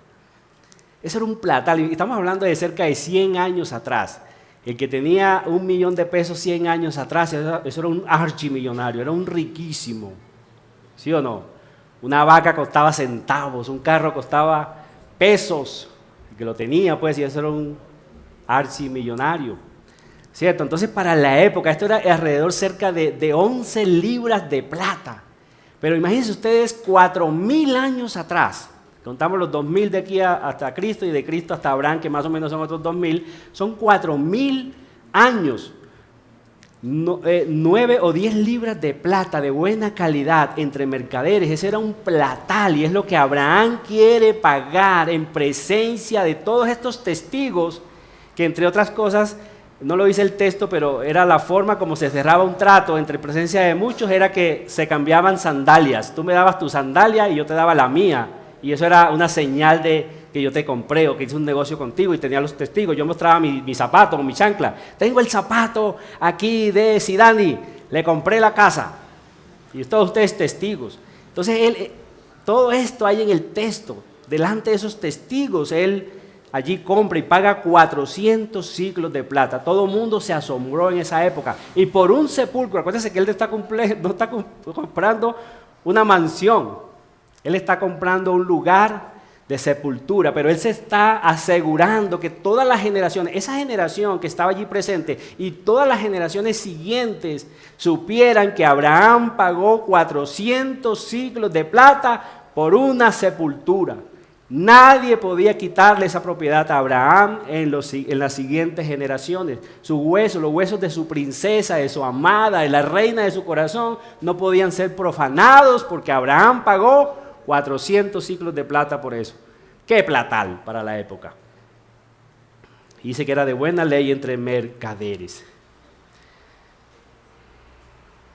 S1: Eso era un platal, y estamos hablando de cerca de 100 años atrás. El que tenía 1,000,000 de pesos 100 años atrás, eso era un archimillonario, era un riquísimo, ¿sí o no? Una vaca costaba centavos, un carro costaba pesos, el que lo tenía, pues, y eso era un archimillonario, ¿cierto? Entonces, para la época, esto era alrededor cerca de 11 libras de plata. Pero imagínense ustedes 4,000 años atrás. Contamos los 2,000 de aquí hasta Cristo y de Cristo hasta Abraham, que más o menos son otros 2,000. Son 4,000 años. 9 o 10 libras de plata de buena calidad entre mercaderes. Ese era un platal y es lo que Abraham quiere pagar en presencia de todos estos testigos que, entre otras cosas, no lo dice el texto, pero era la forma como se cerraba un trato entre presencia de muchos, era que se cambiaban sandalias. Tú me dabas tu sandalia y yo te daba la mía. Y eso era una señal de que yo te compré o que hice un negocio contigo y tenía los testigos. Yo mostraba mi zapato o mi chancla. Tengo el zapato aquí de Sidani, le compré la casa. Y todos ustedes testigos. Entonces, todo esto hay en el texto. Delante de esos testigos, él allí compra y paga 400 siclos de plata. Todo el mundo se asombró en esa época. Y por un sepulcro, acuérdense que él no está comprando una mansión. Él está comprando un lugar de sepultura, pero él se está asegurando que todas las generaciones, esa generación que estaba allí presente y todas las generaciones siguientes supieran que Abraham pagó 400 siclos de plata por una sepultura. Nadie podía quitarle esa propiedad a Abraham en las siguientes generaciones. Sus huesos, los huesos de su princesa, de su amada, de la reina de su corazón, no podían ser profanados porque Abraham pagó 400 siclos de plata por eso. ¡Qué platal para la época! Dice que era de buena ley entre mercaderes.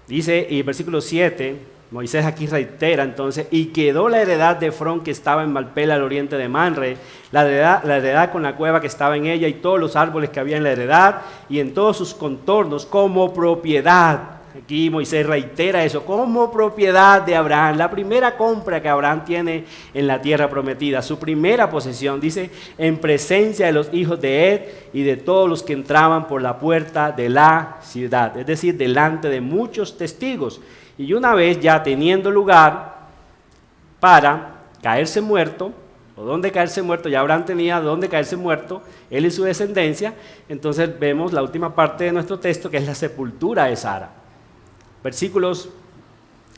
S1: Dice, y versículo 7, Moisés aquí reitera entonces: y quedó la heredad de Efrón que estaba en Malpela al oriente de Manre, la heredad con la cueva que estaba en ella y todos los árboles que había en la heredad y en todos sus contornos como propiedad. Aquí Moisés reitera eso, como propiedad de Abraham, la primera compra que Abraham tiene en la tierra prometida, su primera posesión, dice, en presencia de los hijos de Ed y de todos los que entraban por la puerta de la ciudad, es decir, delante de muchos testigos. Y una vez ya teniendo lugar para caerse muerto, o donde caerse muerto, ya Abraham tenía donde caerse muerto, él y su descendencia, entonces vemos la última parte de nuestro texto que es la sepultura de Sara. Versículos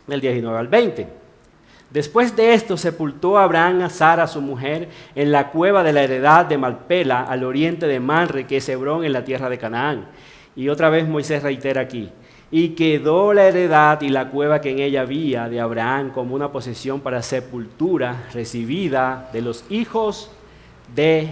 S1: del 19 al 20. Después de esto sepultó Abraham a Sara, su mujer, en la cueva de la heredad de Malpela, al oriente de Manre, que es Hebrón, en la tierra de Canaán. Y otra vez Moisés reitera aquí: y quedó la heredad y la cueva que en ella había de Abraham como una posesión para sepultura recibida de los hijos de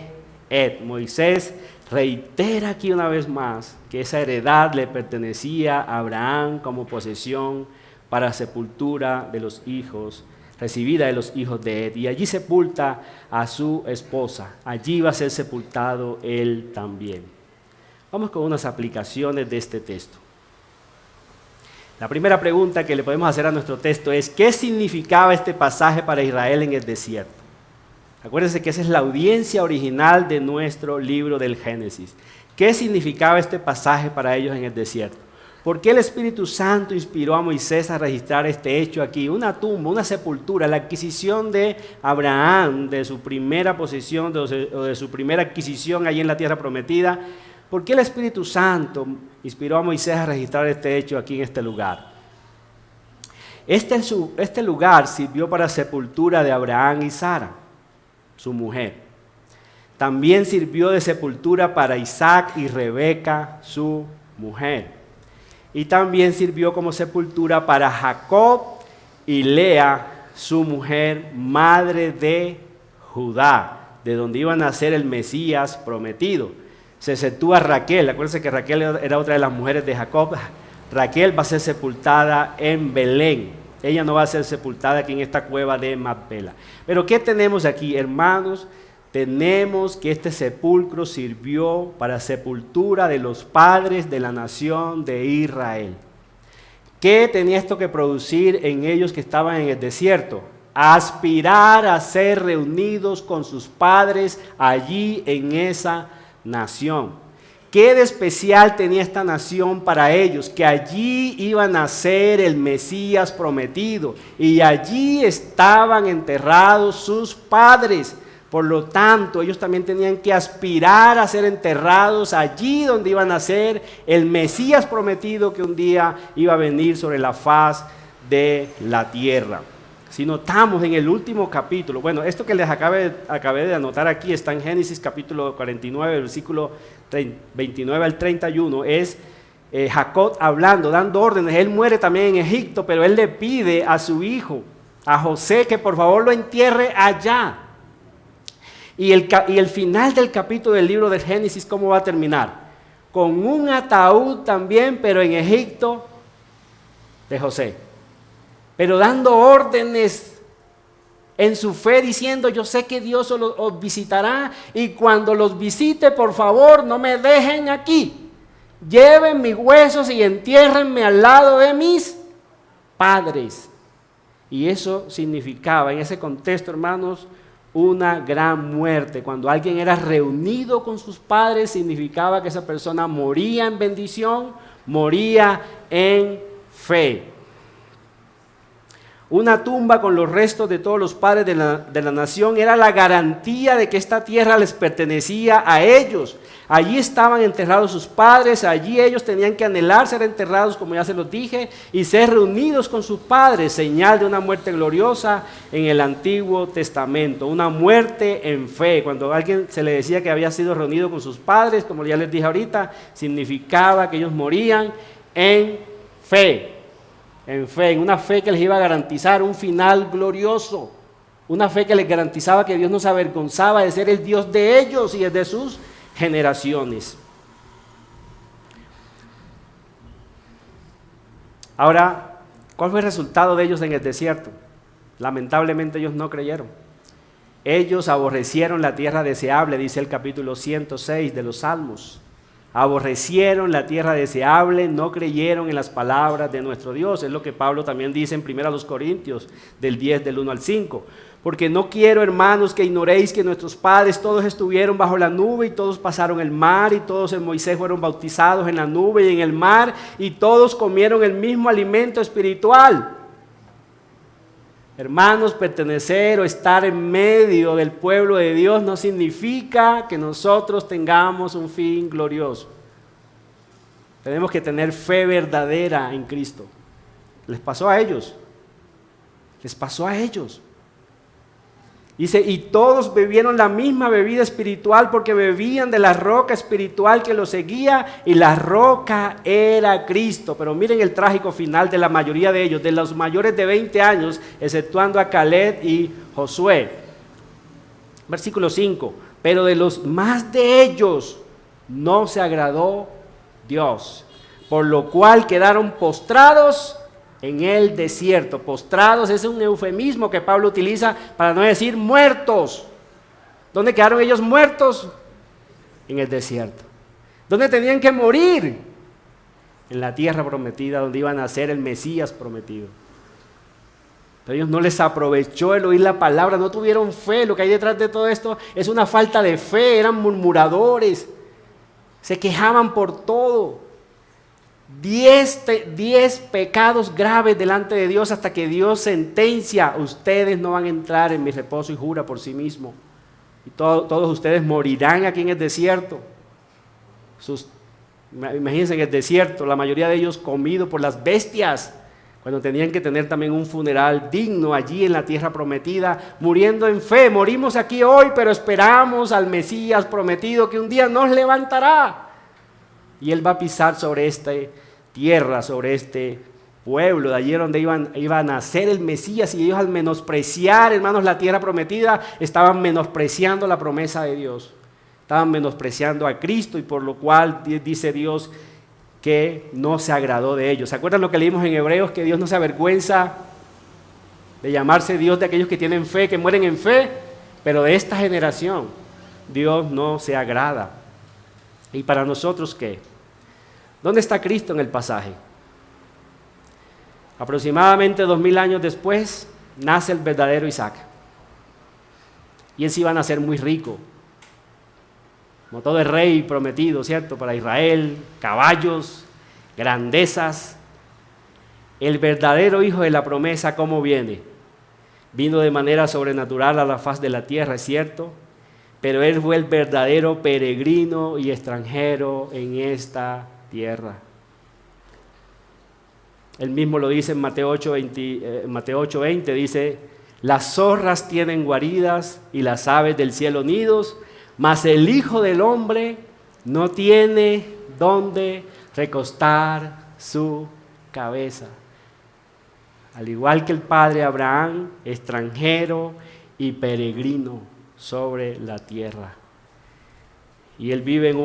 S1: Ed. Moisés reitera aquí una vez más que esa heredad le pertenecía a Abraham como posesión para sepultura de los hijos, recibida de los hijos de Ed, y allí sepulta a su esposa, allí va a ser sepultado él también. Vamos con unas aplicaciones de este texto. La primera pregunta que le podemos hacer a nuestro texto es: ¿qué significaba este pasaje para Israel en el desierto? Acuérdense que esa es la audiencia original de nuestro libro del Génesis. ¿Qué significaba este pasaje para ellos en el desierto? ¿Por qué el Espíritu Santo inspiró a Moisés a registrar este hecho aquí? Una tumba, una sepultura, la adquisición de Abraham, de su primera posesión, o de su primera adquisición allí en la tierra prometida. ¿Por qué el Espíritu Santo inspiró a Moisés a registrar este hecho aquí en este lugar? Este lugar sirvió para sepultura de Abraham y Sara, su mujer. También sirvió de sepultura para Isaac y Rebeca, su mujer. Y también sirvió como sepultura para Jacob y Lea, su mujer, madre de Judá, de donde iba a nacer el Mesías prometido. Se exceptúa Raquel, acuérdense que Raquel era otra de las mujeres de Jacob. Raquel va a ser sepultada en Belén. Ella no va a ser sepultada aquí en esta cueva de Macpela. Pero ¿qué tenemos aquí, hermanos? Tenemos que este sepulcro sirvió para sepultura de los padres de la nación de Israel. ¿Qué tenía esto que producir en ellos que estaban en el desierto? Aspirar a ser reunidos con sus padres allí en esa nación. ¿Qué de especial tenía esta nación para ellos? Que allí iba a nacer el Mesías prometido y allí estaban enterrados sus padres. Por lo tanto, ellos también tenían que aspirar a ser enterrados allí donde iba a nacer el Mesías prometido que un día iba a venir sobre la faz de la tierra. Si notamos en el último capítulo, bueno, esto que les acabé de anotar aquí está en Génesis capítulo 49, versículo 29 al 31, es Jacob hablando, dando órdenes. Él muere también en Egipto, pero él le pide a su hijo, a José, que por favor lo entierre allá. Y el final del capítulo del libro de Génesis, ¿cómo va a terminar? Con un ataúd también, pero en Egipto, de José. Pero dando órdenes en su fe, diciendo: yo sé que Dios os visitará, y cuando los visite, por favor, no me dejen aquí. Lleven mis huesos y entiérrenme al lado de mis padres. Y eso significaba, en ese contexto, hermanos, una gran muerte. Cuando alguien era reunido con sus padres, significaba que esa persona moría en bendición, moría en fe. Una tumba con los restos de todos los padres de la nación era la garantía de que esta tierra les pertenecía a ellos. Allí estaban enterrados sus padres, allí ellos tenían que anhelar ser enterrados, como ya se los dije, y ser reunidos con sus padres, señal de una muerte gloriosa en el Antiguo Testamento, una muerte en fe. Cuando a alguien se le decía que había sido reunido con sus padres, como ya les dije ahorita, significaba que ellos morían en fe. En una fe que les iba a garantizar un final glorioso, una fe que les garantizaba que Dios no se avergonzaba de ser el Dios de ellos y de sus generaciones. Ahora, ¿cuál fue el resultado de ellos en el desierto? Lamentablemente ellos no creyeron. Ellos aborrecieron la tierra deseable, dice el capítulo 106 de los Salmos. Aborrecieron la tierra deseable, no creyeron en las palabras de nuestro Dios. Es lo que Pablo también dice en 1 Corintios del 10, del 1 al 5. Porque no quiero, hermanos, que ignoréis que nuestros padres todos estuvieron bajo la nube y todos pasaron el mar y todos en Moisés fueron bautizados en la nube y en el mar y todos comieron el mismo alimento espiritual. Hermanos, pertenecer o estar en medio del pueblo de Dios no significa que nosotros tengamos un fin glorioso. Tenemos que tener fe verdadera en Cristo. Les pasó a ellos. Les pasó a ellos. Dice, y todos bebieron la misma bebida espiritual porque bebían de la roca espiritual que los seguía y la roca era Cristo. Pero miren el trágico final de la mayoría de ellos, de los mayores de 20 años, exceptuando a Caleb y Josué. Versículo 5, pero de los más de ellos no se agradó Dios, por lo cual quedaron postrados en el desierto. Postrados es un eufemismo que Pablo utiliza para no decir muertos. ¿Dónde quedaron ellos muertos? En el desierto. ¿Dónde tenían que morir? En la tierra prometida, donde iban a ser el Mesías prometido. Pero a ellos no les aprovechó el oír la palabra, no tuvieron fe. Lo que hay detrás de todo esto es una falta de fe, eran murmuradores, se quejaban por todo. 10 pecados graves delante de Dios hasta que Dios sentencia: ustedes no van a entrar en mi reposo, y jura por sí mismo. Y todos ustedes morirán aquí en el desierto. Imagínense en el desierto, la mayoría de ellos comidos por las bestias, cuando tenían que tener también un funeral digno allí en la tierra prometida, muriendo en fe. Morimos aquí hoy, pero esperamos al Mesías prometido que un día nos levantará. Y Él va a pisar sobre esta tierra, sobre este pueblo, de allí donde iba a nacer el Mesías. Y ellos, al menospreciar, hermanos, la tierra prometida, estaban menospreciando la promesa de Dios. Estaban menospreciando a Cristo, y por lo cual dice Dios que no se agradó de ellos. ¿Se acuerdan lo que leímos en Hebreos? Que Dios no se avergüenza de llamarse Dios de aquellos que tienen fe, que mueren en fe, pero de esta generación Dios no se agrada. ¿Y para nosotros qué? ¿Dónde está Cristo en el pasaje? Aproximadamente 2000 años después nace el verdadero Isaac. Y él sí iba a nacer muy rico, como todo el rey prometido, ¿cierto? Para Israel, caballos, grandezas. El verdadero hijo de la promesa, ¿cómo viene? Vino de manera sobrenatural a la faz de la tierra, es cierto, pero él fue el verdadero peregrino y extranjero en esta tierra. Él mismo lo dice en Mateo 8:20, dice: las zorras tienen guaridas y las aves del cielo nidos, mas el Hijo del Hombre no tiene dónde recostar su cabeza. Al igual que el padre Abraham, extranjero y peregrino sobre la tierra. Y él vive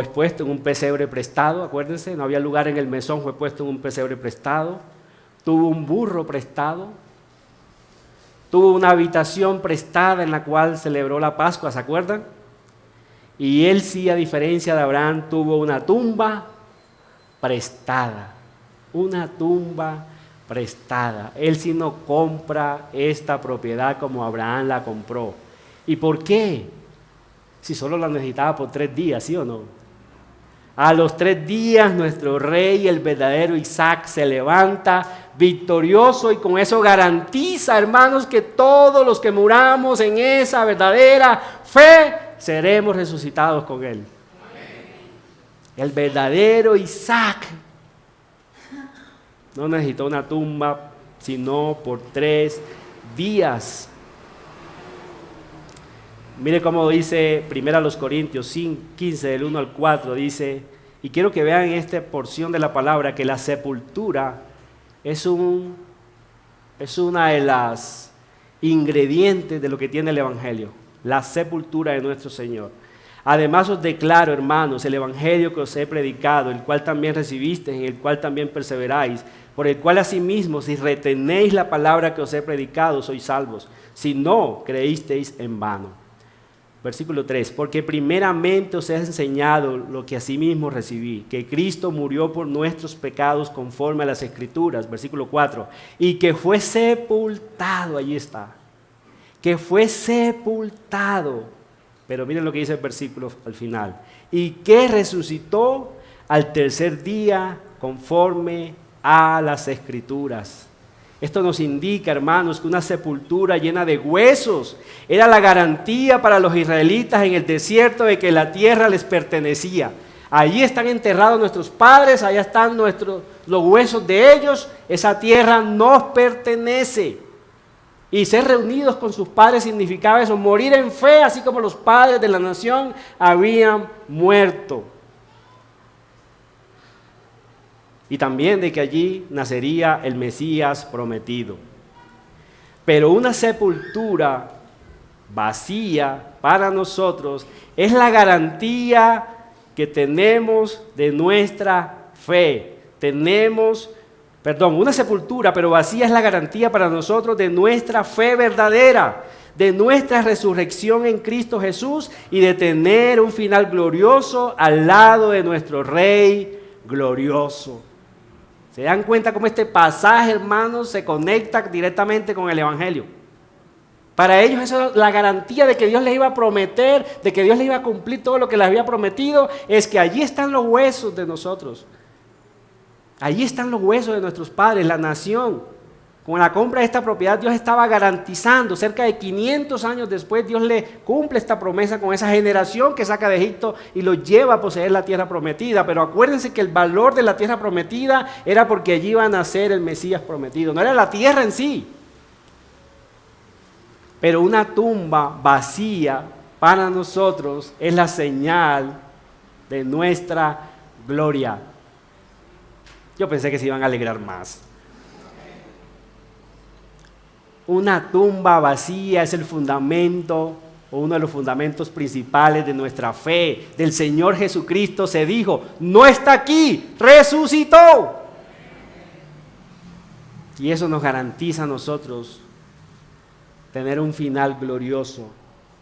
S1: es puesto en un pesebre prestado, acuérdense, no había lugar en el mesón, fue puesto en un pesebre prestado. Tuvo un burro prestado. Tuvo una habitación prestada en la cual celebró la Pascua, ¿se acuerdan? Y él sí, a diferencia de Abraham, tuvo una tumba prestada. Una tumba prestada. Él sí no compra esta propiedad como Abraham la compró. ¿Y por qué? Si solo la necesitaba por 3 días, ¿sí o no? A los 3 días nuestro rey, el verdadero Isaac, se levanta victorioso, y con eso garantiza, hermanos, que todos los que muramos en esa verdadera fe seremos resucitados con él. El verdadero Isaac no necesitó una tumba sino por 3 días. Mire cómo dice 1 Corintios 15, del 1 al 4, dice, y quiero que vean en esta porción de la palabra que la sepultura es una de las ingredientes de lo que tiene el Evangelio, la sepultura de nuestro Señor. Además os declaro, hermanos, el Evangelio que os he predicado, el cual también recibisteis, en el cual también perseveráis, por el cual asimismo, si retenéis la palabra que os he predicado, sois salvos, si no creísteis en vano. Versículo 3, porque primeramente os he enseñado lo que asimismo recibí, que Cristo murió por nuestros pecados conforme a las Escrituras. Versículo 4, y que fue sepultado, allí está, que fue sepultado, pero miren lo que dice el versículo al final, y que resucitó al tercer día conforme a las Escrituras. Esto nos indica, hermanos, que una sepultura llena de huesos era la garantía para los israelitas en el desierto de que la tierra les pertenecía. Allí están enterrados nuestros padres, allá están los huesos de ellos, esa tierra nos pertenece. Y ser reunidos con sus padres significaba eso, morir en fe, así como los padres de la nación habían muerto. Y también de que allí nacería el Mesías prometido. Pero una sepultura vacía para nosotros es la garantía que tenemos de nuestra fe. Una sepultura, pero vacía es la garantía para nosotros de nuestra fe verdadera, de nuestra resurrección en Cristo Jesús y de tener un final glorioso al lado de nuestro Rey glorioso. ¿Se dan cuenta cómo este pasaje, hermanos, se conecta directamente con el Evangelio? Para ellos eso es la garantía de que Dios les iba a prometer, de que Dios les iba a cumplir todo lo que les había prometido, es que allí están los huesos de nosotros. Allí están los huesos de nuestros padres, la nación. Con la compra de esta propiedad Dios estaba garantizando, cerca de 500 años después Dios le cumple esta promesa con esa generación que saca de Egipto y los lleva a poseer la tierra prometida. Pero acuérdense que el valor de la tierra prometida era porque allí iba a nacer el Mesías prometido, no era la tierra en sí. Pero una tumba vacía para nosotros es la señal de nuestra gloria. Yo pensé que se iban a alegrar más. Una tumba vacía es el fundamento o uno de los fundamentos principales de nuestra fe. Del Señor Jesucristo se dijo, no está aquí, resucitó. Y eso nos garantiza a nosotros tener un final glorioso,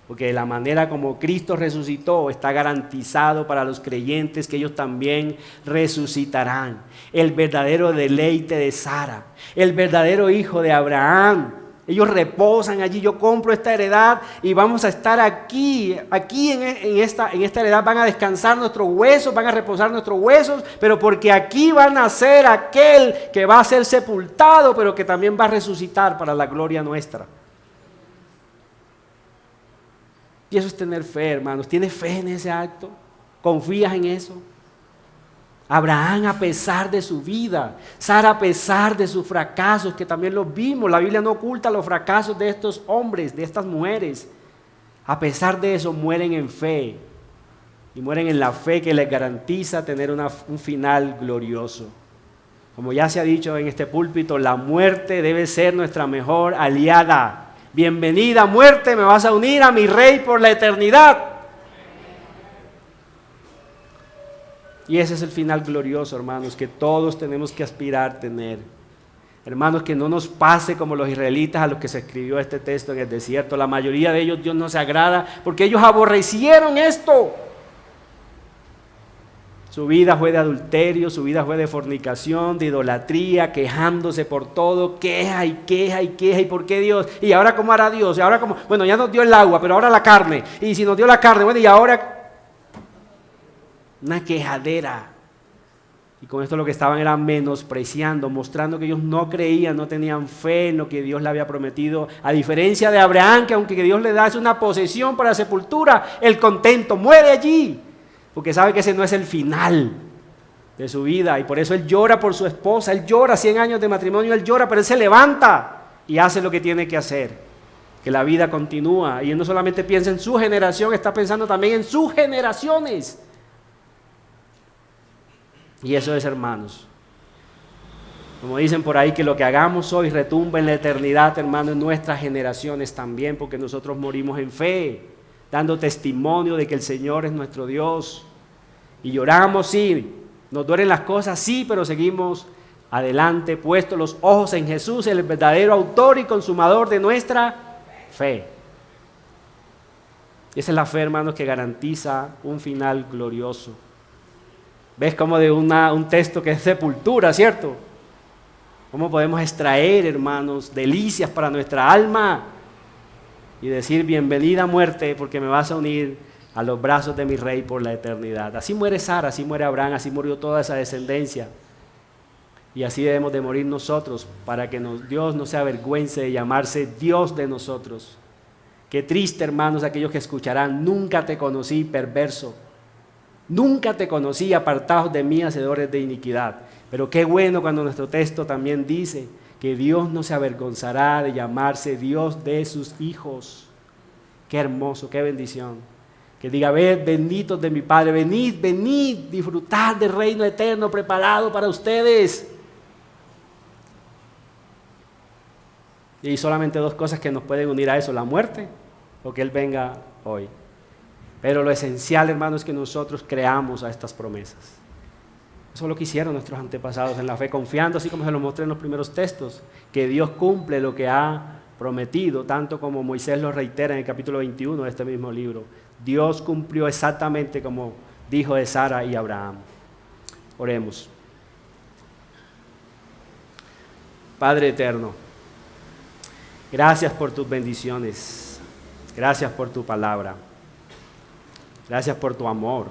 S1: porque de la manera como Cristo resucitó está garantizado para los creyentes que ellos también resucitarán. El verdadero deleite de Sara, el verdadero hijo de Abraham. Ellos reposan allí, yo compro esta heredad y vamos a estar aquí en esta heredad van a descansar nuestros huesos, van a reposar nuestros huesos, pero porque aquí va a nacer aquel que va a ser sepultado, pero que también va a resucitar para la gloria nuestra. Y eso es tener fe, hermanos. ¿Tienes fe en ese acto? ¿Confías en eso? Abraham a pesar de su vida, Sara a pesar de sus fracasos, que también los vimos, la Biblia no oculta los fracasos de estos hombres, de estas mujeres. A pesar de eso mueren en fe, y mueren en la fe que les garantiza tener un final glorioso. Como ya se ha dicho en este púlpito, la muerte debe ser nuestra mejor aliada. Bienvenida muerte, me vas a unir a mi Rey por la eternidad. Y ese es el final glorioso, hermanos, que todos tenemos que aspirar a tener. Hermanos, que no nos pase como los israelitas a los que se escribió este texto en el desierto. La mayoría de ellos Dios no se agrada porque ellos aborrecieron esto. Su vida fue de adulterio, su vida fue de fornicación, de idolatría, quejándose por todo, queja y queja y queja. ¿Y por qué Dios? ¿Y ahora cómo hará Dios? ¿Y ahora cómo? Bueno, ya nos dio el agua, pero ahora la carne. Y si nos dio la carne, bueno, y ahora una quejadera. Y con esto lo que estaban era menospreciando, mostrando que ellos no creían, no tenían fe en lo que Dios le había prometido. A diferencia de Abraham, que aunque Dios le da es una posesión para sepultura, el contento muere allí, porque sabe que ese no es el final de su vida. Y por eso él llora por su esposa, él llora 100 años de matrimonio, él llora, pero él se levanta y hace lo que tiene que hacer. Que la vida continúa. Y él no solamente piensa en su generación, está pensando también en sus generaciones. Y eso es, hermanos, como dicen por ahí, que lo que hagamos hoy retumba en la eternidad, hermanos, en nuestras generaciones también, porque nosotros morimos en fe, dando testimonio de que el Señor es nuestro Dios. Y lloramos, sí, nos duelen las cosas, sí, pero seguimos adelante, puestos los ojos en Jesús, el verdadero autor y consumador de nuestra fe. Esa es la fe, hermanos, que garantiza un final glorioso. ¿Ves cómo de un texto que es sepultura, cierto? ¿Cómo podemos extraer, hermanos, delicias para nuestra alma y decir bienvenida muerte porque me vas a unir a los brazos de mi Rey por la eternidad? Así muere Sara, así muere Abraham, así murió toda esa descendencia. Y así debemos de morir nosotros para que Dios no se avergüence de llamarse Dios de nosotros. Qué triste, hermanos, aquellos que escucharán: nunca te conocí, perverso. Nunca te conocí, apartados de mí, hacedores de iniquidad. Pero qué bueno cuando nuestro texto también dice que Dios no se avergonzará de llamarse Dios de sus hijos. Qué hermoso, qué bendición. Que diga: ved, benditos de mi Padre, venid, venid, disfrutad del reino eterno preparado para ustedes. Y hay solamente dos cosas que nos pueden unir a eso: la muerte o que Él venga hoy. Pero lo esencial, hermano, es que nosotros creamos a estas promesas. Eso es lo que hicieron nuestros antepasados en la fe, confiando, así como se lo mostré en los primeros textos, que Dios cumple lo que ha prometido, tanto como Moisés lo reitera en el capítulo 21 de este mismo libro. Dios cumplió exactamente como dijo de Sara y Abraham. Oremos. Padre eterno, gracias por tus bendiciones, gracias por tu palabra, gracias por tu amor.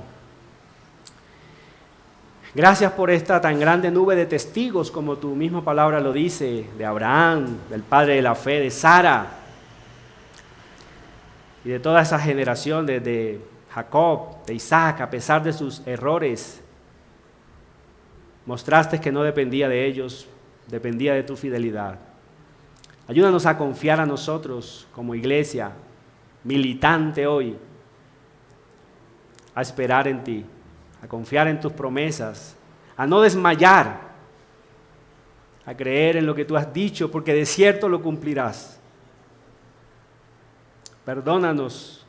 S1: Gracias por esta tan grande nube de testigos, como tu misma palabra lo dice, de Abraham, del padre de la fe, de Sara, y de toda esa generación de Jacob, de Isaac, a pesar de sus errores. Mostraste que no dependía de ellos, dependía de tu fidelidad. Ayúdanos a confiar a nosotros como iglesia, militante hoy, a esperar en ti, a confiar en tus promesas, a no desmayar, a creer en lo que tú has dicho, porque de cierto lo cumplirás. Perdónanos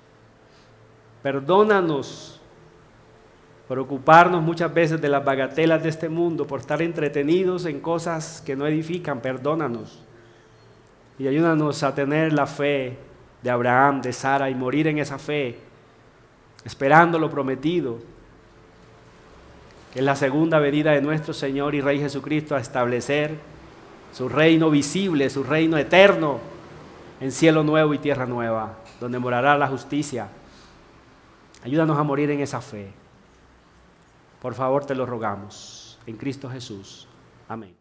S1: por ocuparnos muchas veces de las bagatelas de este mundo, por estar entretenidos en cosas que no edifican. Perdónanos y ayúdanos a tener la fe de Abraham, de Sara, y morir en esa fe, esperando lo prometido, que es la segunda venida de nuestro Señor y Rey Jesucristo a establecer su reino visible, su reino eterno, en cielo nuevo y tierra nueva, donde morará la justicia. Ayúdanos a morir en esa fe. Por favor, te lo rogamos. En Cristo Jesús. Amén.